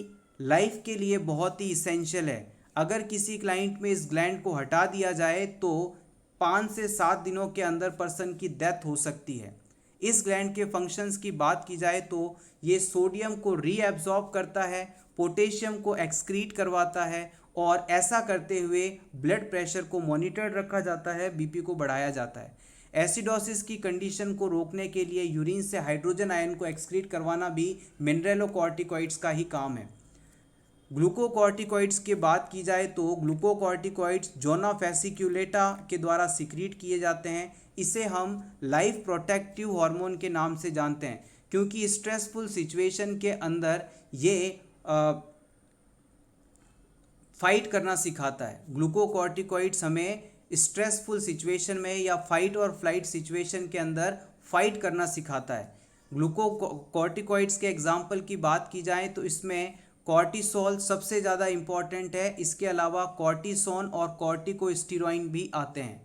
लाइफ के लिए बहुत ही इसेंशियल है। अगर किसी क्लाइंट में इस ग्लैंड को हटा दिया जाए तो 5 से 7 दिनों के अंदर पर्सन की डेथ हो सकती है। इस ग्लैंड के फंक्शंस की बात की जाए तो ये सोडियम को रीएब्जॉर्ब करता है, पोटेशियम को एक्सक्रीट करवाता है और ऐसा करते हुए ब्लड प्रेशर को मॉनिटर रखा जाता है, बीपी को बढ़ाया जाता है। एसिडोसिस की कंडीशन को रोकने के लिए यूरिन से हाइड्रोजन आयन को एक्सक्रीट करवाना भी मिनरेलोकॉर्टिकॉइड्स का ही काम है। ग्लूकोकॉर्टिकॉइड्स की बात की जाए तो ग्लूकोकॉर्टिकॉइड्स जोना फेसिक्युलेटा के द्वारा सिक्रीट किए जाते हैं। इसे हम लाइफ प्रोटेक्टिव हार्मोन के नाम से जानते हैं, क्योंकि स्ट्रेसफुल सिचुएशन के अंदर ये फाइट करना सिखाता है। ग्लूकोकॉर्टिकॉइड्स हमें स्ट्रेसफुल सिचुएशन में या फाइट और फ्लाइट सिचुएशन के अंदर फाइट करना सिखाता है। ग्लूकोकॉर्टिकॉइड्स के एग्जाम्पल की बात की जाए तो इसमें कॉर्टिसोल सबसे ज़्यादा इम्पॉर्टेंट है। इसके अलावा कॉर्टिसोन और कॉर्टिकोस्टेरॉइन भी आते हैं।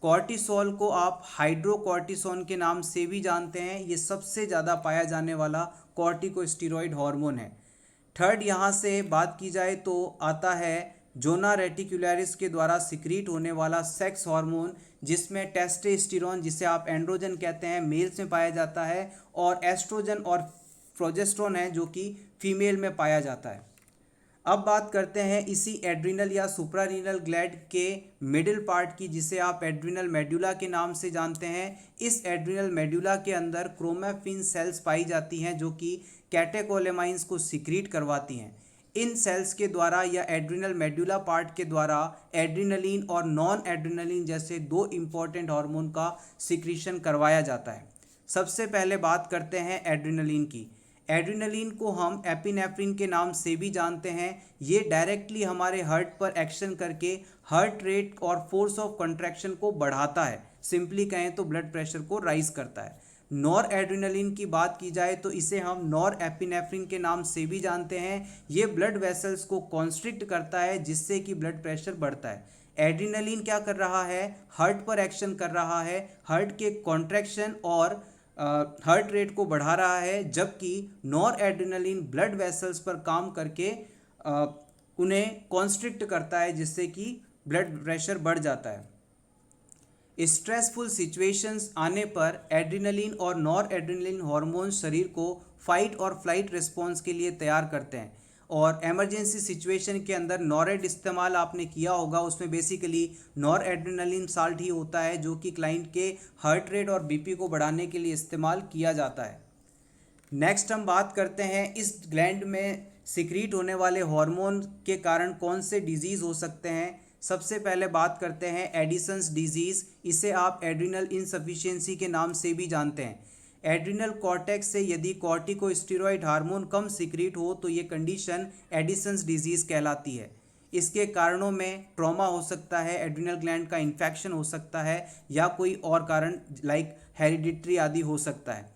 कॉर्टिसोल को आप हाइड्रोकॉर्टिसोन के नाम से भी जानते हैं। ये सबसे ज़्यादा पाया जाने वाला कॉर्टिकोस्टेरॉइड हार्मोन है। थर्ड यहाँ से बात की जाए तो आता है जोना रेटिक्युलरिस के द्वारा सिक्रीट होने वाला सेक्स हार्मोन, जिसमें टेस्टोस्टेरोन, जिसे आप एंड्रोजन कहते हैं, मेल्स में पाया जाता है और एस्ट्रोजन और प्रोजेस्टेरोन है जो कि फीमेल में पाया जाता है। अब बात करते हैं इसी एड्रिनल या सुप्रारीनल ग्लैंड के मिडिल पार्ट की, जिसे आप एड्रिनल मेड्यूला के नाम से जानते हैं। इस एड्रिनल मेड्यूला के अंदर क्रोमैफिन सेल्स पाई जाती हैं जो कि कैटेकोलेमाइंस को सिक्रीट करवाती हैं। इन सेल्स के द्वारा या एड्रिनल मेड्यूला पार्ट के द्वारा एड्रिनलिन और नॉन एड्रिनलिन जैसे 2 इम्पॉर्टेंट हार्मोन का सिक्रीशन करवाया जाता है। सबसे पहले बात करते हैं एड्रिनलिन की। एड्रिनलिन को हम एपिनेफ्रिन के नाम से भी जानते हैं। ये डायरेक्टली हमारे हार्ट पर एक्शन करके हार्ट रेट और फोर्स ऑफ कंट्रैक्शन को बढ़ाता है। सिंपली कहें तो ब्लड प्रेशर को राइज करता है। नॉर एड्रिनलिन की बात की जाए तो इसे हम नॉर एपिनेफ्रिन के नाम से भी जानते हैं। ये ब्लड वेसल्स को कॉन्स्ट्रिक्ट करता है, जिससे कि ब्लड प्रेशर बढ़ता है। एड्रिनलिन क्या कर रहा है? हार्ट पर एक्शन कर रहा है, हार्ट के कॉन्ट्रैक्शन और हार्ट रेट को बढ़ा रहा है, जबकि नॉर एड्रिनलिन ब्लड वेसल्स पर काम करके उन्हें कॉन्स्ट्रिक्ट करता है, जिससे कि ब्लड प्रेशर बढ़ जाता है। स्ट्रेसफुल सिचुएशंस आने पर एड्रिनलिन और नॉर एड्रिनलिन हार्मोन्स शरीर को फाइट और फ्लाइट रिस्पॉन्स के लिए तैयार करते हैं और एमरजेंसी सिचुएशन के अंदर नॉरेड इस्तेमाल आपने किया होगा। उसमें बेसिकली नॉर एड्रिनलिन साल्ट ही होता है जो कि क्लाइंट के हार्ट रेट और बीपी को बढ़ाने के लिए इस्तेमाल किया जाता है। नेक्स्ट हम बात करते हैं इस ग्लैंड में सिक्रीट होने वाले हार्मोन के कारण कौन से डिजीज़ हो सकते हैं। सबसे पहले बात करते हैं एडिसन्स डिजीज़। इसे आप एड्रिनल इनसफिशिएंसी के नाम से भी जानते हैं। एड्रिनल कॉर्टेक्स से यदि कॉर्टिकोस्टेरॉइड हार्मोन कम सिक्रीट हो तो ये कंडीशन एडिसन्स डिजीज़ कहलाती है। इसके कारणों में ट्रॉमा हो सकता है, एड्रिनल ग्लैंड का इन्फेक्शन हो सकता है, या कोई और कारण लाइक हेरिडिटरी आदि हो सकता है।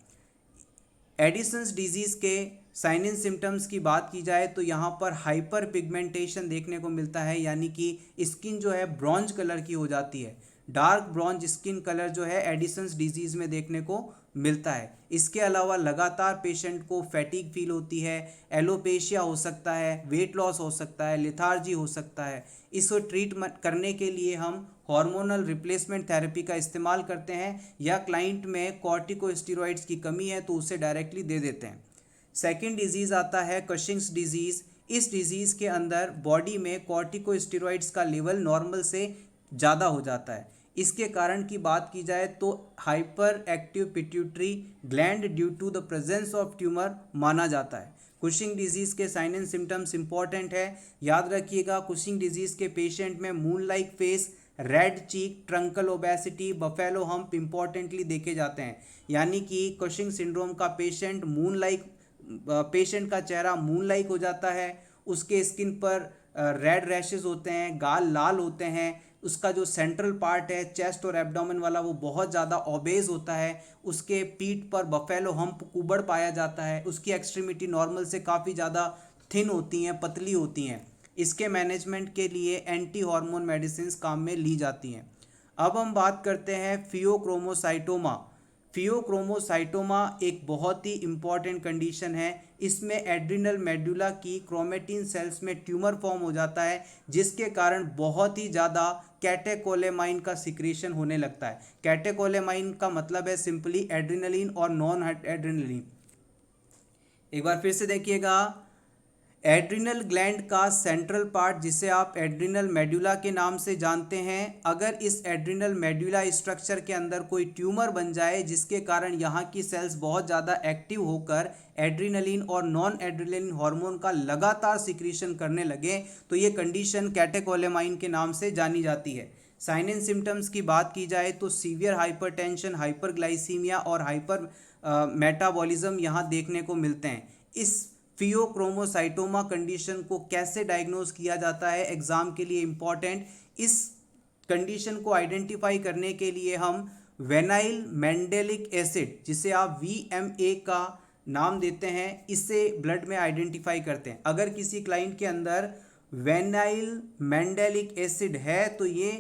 एडिसन्स डिजीज़ के साइन एंड सिम्टम्स की बात की जाए तो यहाँ पर हाइपर पिगमेंटेशन देखने को मिलता है, यानी कि स्किन जो है ब्रॉन्ज कलर की हो जाती है। डार्क ब्रॉन्ज स्किन कलर जो है एडिसन्स डिजीज़ में देखने को मिलता है। इसके अलावा लगातार पेशेंट को फैटिग फील होती है, एलोपेशिया हो सकता है, वेट लॉस हो सकता है, लिथार्जी हो सकता है। इसको ट्रीट करने के लिए हम हार्मोनल रिप्लेसमेंट थेरेपी का इस्तेमाल करते हैं, या क्लाइंट में कॉर्टिकोस्टेरॉइड्स की कमी है तो उसे डायरेक्टली दे देते हैं। सेकेंड डिजीज़ आता है कशिंग्स डिजीज़। इस डिजीज़ के अंदर बॉडी में कॉर्टिकोस्टेरॉइड्स का लेवल नॉर्मल से ज़्यादा हो जाता है। इसके कारण की बात की जाए तो hyper active pituitary gland due to the presence of tumour माना जाता है। कुशिंग डिजीज़ के साइन एंड सिम्टम्स इंपॉर्टेंट है, याद रखिएगा। कुशिंग डिजीज़ के पेशेंट में moon like face, red cheek, truncal obesity, buffalo hump importantly देखे जाते हैं। यानी कि कुशिंग सिंड्रोम का पेशेंट का चेहरा मून लाइक हो जाता है, उसके स्किन पर रेड रैशेस होते हैं, गाल लाल होते हैं, उसका जो सेंट्रल पार्ट है चेस्ट और एब्डोमेन वाला वो बहुत ज़्यादा ओबेज होता है, उसके पीठ पर बफेलो हम्प कुबड़ पाया जाता है, उसकी एक्सट्रीमिटी नॉर्मल से काफ़ी ज़्यादा थिन होती हैं, पतली होती हैं। इसके मैनेजमेंट के लिए एंटी हार्मोन मेडिसिन काम में ली जाती हैं। अब हम बात करते हैं फियोक्रोमोसाइटोमा। फियोक्रोमोसाइटोमा एक बहुत ही इम्पॉर्टेंट कंडीशन है। इसमें एड्रिनल मेडुला की क्रोमेटिन सेल्स में ट्यूमर फॉर्म हो जाता है, जिसके कारण बहुत ही ज़्यादा कैटेकोलेमाइन का सिक्रीशन होने लगता है। कैटेकोलेमाइन का मतलब है सिंपली एड्रिनलिन और नॉन एड्रिनलिन। एक बार फिर से देखिएगा, एड्रिनल ग्लैंड का सेंट्रल पार्ट जिसे आप एड्रिनल मेडुला के नाम से जानते हैं, अगर इस एड्रिनल मेडुला स्ट्रक्चर के अंदर कोई ट्यूमर बन जाए जिसके कारण यहाँ की सेल्स बहुत ज़्यादा एक्टिव होकर एड्रिनलिन और नॉन एड्रिनलिन हार्मोन का लगातार सिक्रीशन करने लगे तो ये कंडीशन कैटेकोलेमाइन के नाम से जानी जाती है। साइन एंड सिम्टम्स की बात की जाए तो सीवियर हाइपरटेंशन, हाइपरग्लाइसीमिया और हाइपर मेटाबॉलिज्म यहाँ देखने को मिलते हैं। इस फियोक्रोमोसाइटोमा कंडीशन को कैसे डायग्नोज किया जाता है, एग्जाम के लिए इम्पॉर्टेंट। इस कंडीशन को आइडेंटिफाई करने के लिए हम वेनाइल मेंडेलिक एसिड, जिसे आप VMA का नाम देते हैं, इससे ब्लड में आइडेंटिफाई करते हैं। अगर किसी क्लाइंट के अंदर वेनाइल मेंडेलिक एसिड है तो ये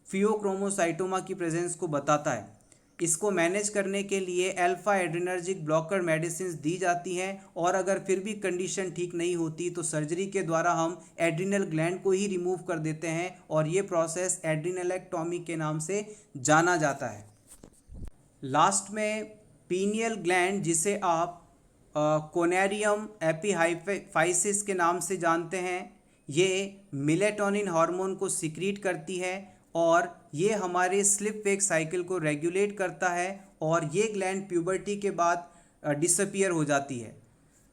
फियोक्रोमोसाइटोमा की प्रेजेंस को बताता है। इसको मैनेज करने के लिए अल्फा एड्रेनर्जिक ब्लॉकर मेडिसिन दी जाती हैं, और अगर फिर भी कंडीशन ठीक नहीं होती तो सर्जरी के द्वारा हम एड्रिनल ग्लैंड को ही रिमूव कर देते हैं, और ये प्रोसेस एड्रिनलेक्टॉमी के नाम से जाना जाता है। लास्ट में पीनियल ग्लैंड, जिसे आप कोनेरियम एपिहाइफाइसिस के नाम से जानते हैं, ये मेलेटोनिन हार्मोन को सिक्रीट करती है और ये हमारे स्लिप वेक साइकिल को रेगुलेट करता है, और ये ग्लैंड प्यूबर्टी के बाद डिसअपियर हो जाती है।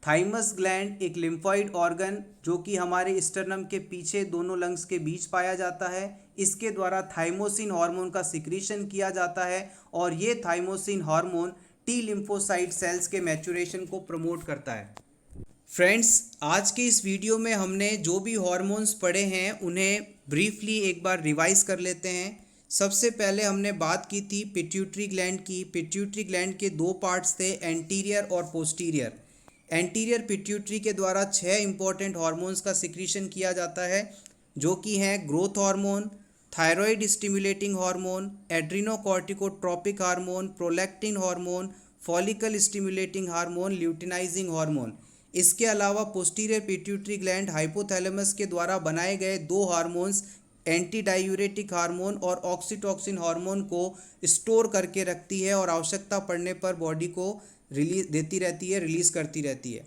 थाइमस ग्लैंड एक लिम्फॉइड ऑर्गन जो कि हमारे स्टर्नम के पीछे दोनों लंग्स के बीच पाया जाता है, इसके द्वारा थाइमोसिन हार्मोन का सिक्रीशन किया जाता है, और ये thymosin hormone T lymphocyte sales के मैचुरेशन को प्रमोट करता है। फ्रेंड्स, आज के इस वीडियो में हमने जो भी हार्मोन्स पढ़े हैं उन्हें ब्रीफली एक बार रिवाइज कर लेते हैं। सबसे पहले हमने बात की थी पिट्यूटरी ग्लैंड की। पिट्यूटरी ग्लैंड के दो पार्ट्स थे, एंटीरियर और पोस्टीरियर। एंटीरियर पिट्यूटरी के द्वारा 6 इंपॉर्टेंट हार्मोन्स का सिक्रीशन किया जाता है, जो कि हैं growth hormone, thyroid stimulating hormone, adrenocorticotropic hormone, prolactin hormone, follicle stimulating hormone, luteinizing hormone. इसके अलावा पोस्टीरियर पिट्यूटरी ग्लैंड हाइपोथैलेमस के द्वारा बनाए गए 2 हार्मोन्स, एंटी डायूरेटिक हार्मोन और ऑक्सीटोसिन हार्मोन को स्टोर करके रखती है और आवश्यकता पड़ने पर बॉडी को रिलीज देती रहती है, रिलीज करती रहती है।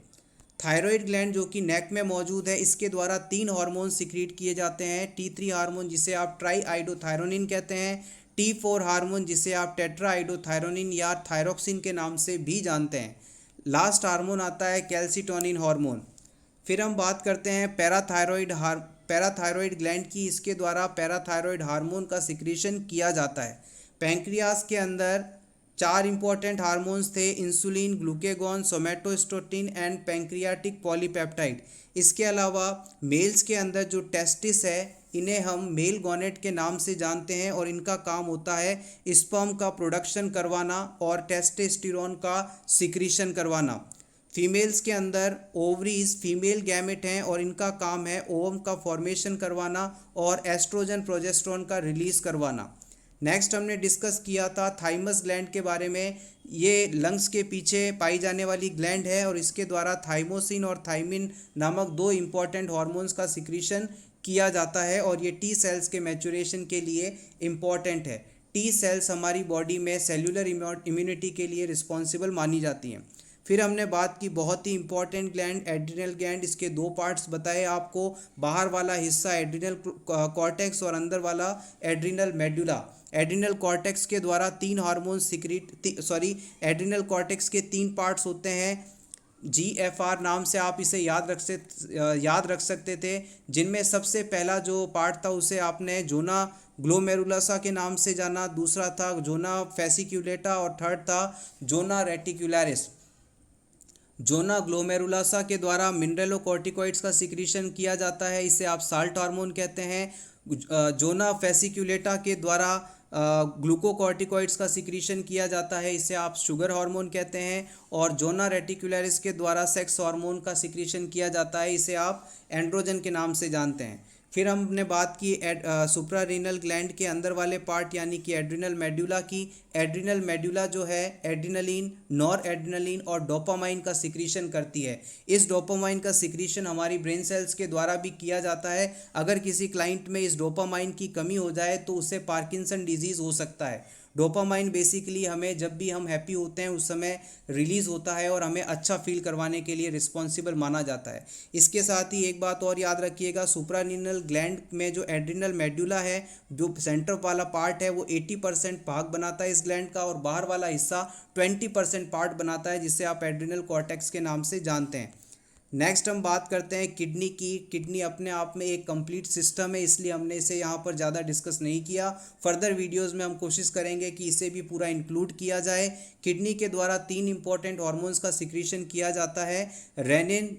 थायराइड ग्लैंड जो कि नेक में मौजूद है, इसके द्वारा 3 हार्मोन सिक्रीट किए जाते हैं। T3 हार्मोन जिसे आप ट्राईआइडोथायरोनिन कहते हैं, T4 हार्मोन जिसे आप टेट्राआइडोथायरोनिन या थायरोक्सिन के नाम से भी जानते हैं। लास्ट हार्मोन आता है कैल्सिटोनिन हार्मोन। फिर हम बात करते हैं पैराथायरॉइड पैराथायरॉयड ग्लैंड की, इसके द्वारा पैराथायरॉयड हार्मोन का सिक्रीशन किया जाता है। पैंक्रियास के अंदर 4 इंपॉर्टेंट हार्मोन्स थे, insulin, glucagon, somatostatin and pancreatic polypeptide. इसके अलावा मेल्स के अंदर जो टेस्टिस है, इन्हें हम मेल गॉनेट के नाम से जानते हैं और इनका काम होता है स्पर्म का प्रोडक्शन करवाना और टेस्टोस्टेरोन का सिक्रीशन करवाना। फीमेल्स के अंदर ओवरीज फीमेल गैमेट हैं और इनका काम है ओवम का फॉर्मेशन करवाना और एस्ट्रोजन प्रोजेस्टेरोन का रिलीज करवाना। नेक्स्ट हमने डिस्कस किया था थाइमस ग्लैंड के बारे में। ये लंग्स के पीछे पाई जाने वाली ग्लैंड है और इसके द्वारा थाइमोसिन और थाइमिन नामक 2 इंपॉर्टेंट हार्मोन्स का सिक्रीशन किया जाता है और ये टी सेल्स के मैच्योरेशन के लिए इम्पॉर्टेंट है। टी सेल्स हमारी बॉडी में सेल्यूलर इम्यूनिटी के लिए रिस्पॉन्सिबल मानी जाती हैं। फिर हमने बात की बहुत ही इंपॉर्टेंट ग्लैंड एड्रिनल ग्लैंड। इसके 2 पार्ट्स बताए आपको, बाहर वाला हिस्सा एड्रिनल कॉर्टेक्स और अंदर वाला एड्रिनल मेडुला। एड्रिनल कॉर्टेक्स के द्वारा 3 हार्मोन एड्रिनल कॉर्टेक्स के 3 पार्ट्स होते हैं। GFR नाम से आप इसे याद रख सकते थे, जिनमें सबसे पहला जो पार्ट था उसे आपने जोना ग्लोमेरुलसा के नाम से जाना, दूसरा था जोना फेसिक्यूलेटा और थर्ड था जोना रेटिकुलरिस। जोना ग्लोमेरुलसा के द्वारा मिनरलोकॉर्टिकॉइड्स का सिक्रीशन किया जाता है, इसे आप साल्ट हार्मोन कहते हैं। जोना फेसिक्यूलेटा के द्वारा ग्लूकोकॉर्टिकॉइड्स का सिक्रीशन किया जाता है, इसे आप शुगर हार्मोन कहते हैं। और जोना रेटिकुलरिस के द्वारा सेक्स हार्मोन का सिक्रीशन किया जाता है, इसे आप एंड्रोजन के नाम से जानते हैं। फिर हमने बात की सुप्रारीनल ग्लैंड के अंदर वाले पार्ट यानी कि एड्रिनल मेडुला की। एड्रिनल मेडुला जो है एड्रिनलिन, नॉर एड्रिनलिन और डोपामाइन का सिक्रीशन करती है। इस डोपामाइन का सिक्रीशन हमारी ब्रेन सेल्स के द्वारा भी किया जाता है। अगर किसी क्लाइंट में इस डोपामाइन की कमी हो जाए तो उसे पार्किंसन डिजीज़ हो सकता है। डोपामाइन बेसिकली हमें जब भी हम हैप्पी होते हैं उस समय रिलीज़ होता है और हमें अच्छा फील करवाने के लिए रिस्पॉन्सिबल माना जाता है। इसके साथ ही एक बात और याद रखिएगा, सुप्रानीनल ग्लैंड में जो एड्रिनल मेडुला है, जो सेंटर वाला पार्ट है, वो 80% भाग बनाता है इस ग्लैंड का और बाहर वाला हिस्सा 20% पार्ट बनाता है, जिसे आप एड्रिनल कॉर्टेक्स के नाम से जानते हैं। नेक्स्ट हम बात करते हैं किडनी की। किडनी अपने आप में एक कंप्लीट सिस्टम है, इसलिए हमने इसे यहाँ पर ज़्यादा डिस्कस नहीं किया। फर्दर वीडियोस में हम कोशिश करेंगे कि इसे भी पूरा इंक्लूड किया जाए। किडनी के द्वारा 3 इंपॉर्टेंट हार्मोन्स का सिक्रीशन किया जाता है, रेनिन,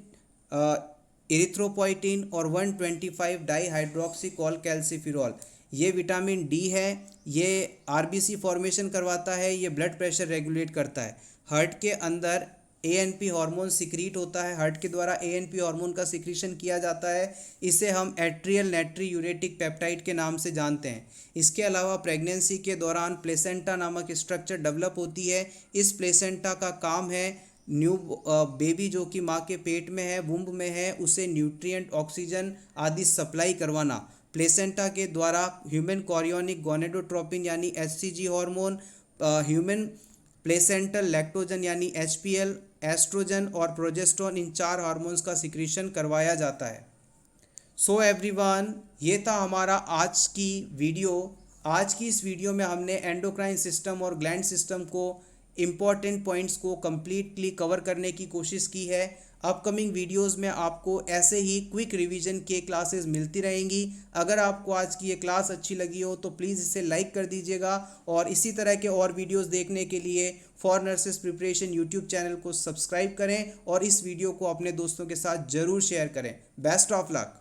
इरिथ्रोपोइटिन और 125 डाईहाइड्रोक्सीकॉल कैल्सिफिरॉल। ये विटामिन डी है, ये आरबीसी फॉर्मेशन करवाता है, ये ब्लड प्रेशर रेगुलेट करता है। हार्ट के अंदर ANP हार्मोन सिक्रीट होता है, हार्ट के द्वारा ANP हार्मोन का सिक्रीशन किया जाता है, इसे हम एट्रियल नेट्री यूरेटिक पेप्टाइड के नाम से जानते हैं। इसके अलावा प्रेगनेंसी के दौरान प्लेसेंटा नामक स्ट्रक्चर डेवलप होती है। इस प्लेसेंटा का काम है न्यू बेबी जो कि माँ के पेट में है, वुम्ब में है, उसे न्यूट्रिएंट, ऑक्सीजन आदि सप्लाई करवाना। प्लेसेंटा के द्वारा ह्यूमन कोरियोनिक गोनेडोट्रोपिन यानी HCG hormone, human placental lactogen यानी HPL, एस्ट्रोजन और प्रोजेस्टेरोन, इन 4 हार्मोन्स का सिक्रीशन करवाया जाता है। सो एवरीवन, ये था हमारा आज की वीडियो। आज की इस वीडियो में हमने एंडोक्राइन सिस्टम और ग्लैंड सिस्टम को इम्पॉर्टेंट पॉइंट्स को कम्प्लीटली कवर करने की कोशिश की है। अपकमिंग वीडियोस में आपको ऐसे ही क्विक रिवीजन के क्लासेस मिलती रहेंगी। अगर आपको आज की ये क्लास अच्छी लगी हो तो प्लीज़ इसे लाइक कर दीजिएगा और इसी तरह के और वीडियोस देखने के लिए for nurses preparation YouTube channel को सब्सक्राइब करें और इस वीडियो को अपने दोस्तों के साथ ज़रूर शेयर करें। Best of luck.